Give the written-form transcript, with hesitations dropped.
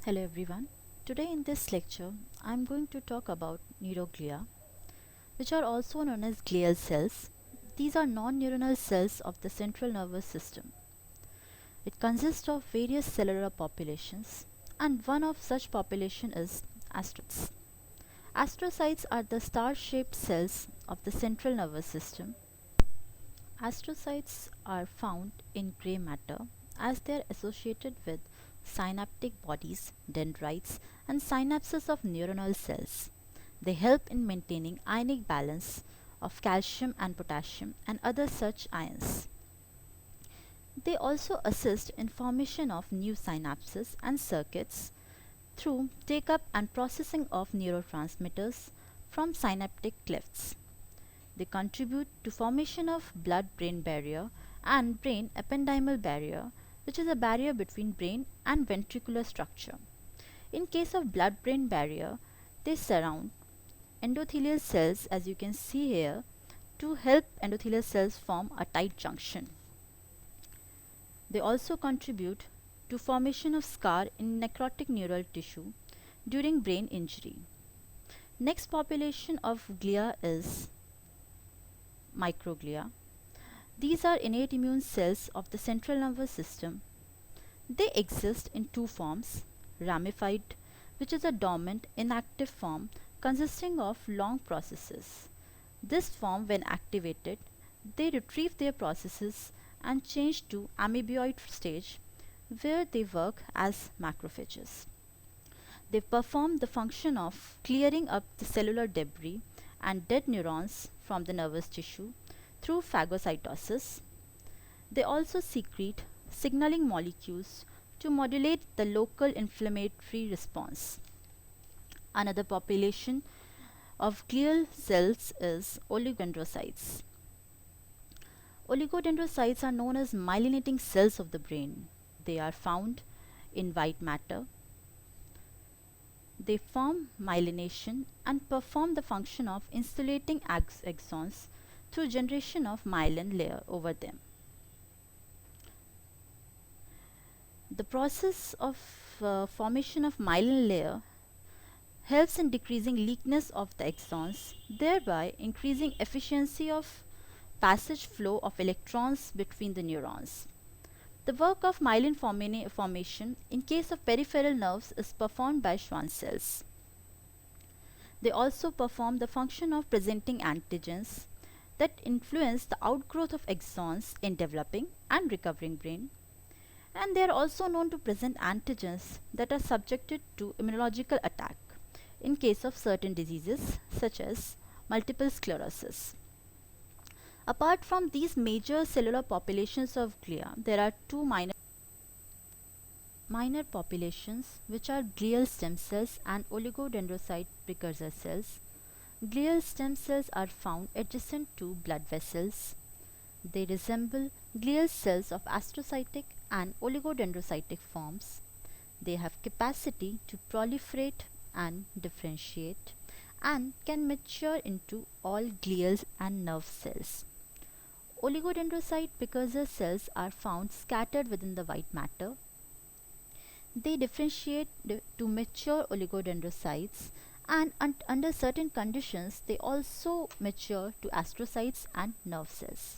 Hello everyone. Today in this lecture, I am going to talk about neuroglia, which are also known as glial cells. These are non-neuronal cells of the central nervous system. It consists of various cellular populations, and one of such population is astrocytes. Astrocytes are the star-shaped cells of the central nervous system. Astrocytes are found in gray matter as they are associated with synaptic bodies, dendrites, and synapses of neuronal cells. They help in maintaining ionic balance of calcium and potassium and other such ions. They also assist in formation of new synapses and circuits through take-up and processing of neurotransmitters from synaptic clefts. They contribute to formation of blood-brain barrier and brain ependymal barrier, which is a barrier between brain and ventricular structure. In case of blood-brain barrier, they surround endothelial cells, as you can see here, to help endothelial cells form a tight junction. They also contribute to formation of scar in necrotic neural tissue during brain injury. Next population of glia is microglia. These are innate immune cells of the central nervous system. They exist in two forms: ramified, which is a dormant, inactive form consisting of long processes. This form, when activated, they retrieve their processes and change to amoeboid stage, where they work as macrophages. They perform the function of clearing up the cellular debris and dead neurons from the nervous tissue through phagocytosis. They also secrete signaling molecules to modulate the local inflammatory response. Another population of glial cells is oligodendrocytes. Oligodendrocytes are known as myelinating cells of the brain. They are found in white matter. They form myelination and perform the function of insulating axons through generation of myelin layer over them. The process of formation of myelin layer helps in decreasing leakness of the axons, thereby increasing efficiency of passage flow of electrons between the neurons. The work of myelin formation in case of peripheral nerves is performed by Schwann cells. They also perform the function of presenting antigens that influence the outgrowth of axons in developing and recovering brain, and they are also known to present antigens that are subjected to immunological attack in case of certain diseases such as multiple sclerosis. Apart from these major cellular populations of glia, there are two minor populations, which are glial stem cells and oligodendrocyte precursor cells. Glial stem cells are found adjacent to blood vessels. They resemble glial cells of astrocytic and oligodendrocytic forms. They have capacity to proliferate and differentiate and can mature into all glial and nerve cells. Oligodendrocyte precursor cells are found scattered within the white matter. They differentiate to mature oligodendrocytes, and under certain conditions they also mature to astrocytes and nerve cells.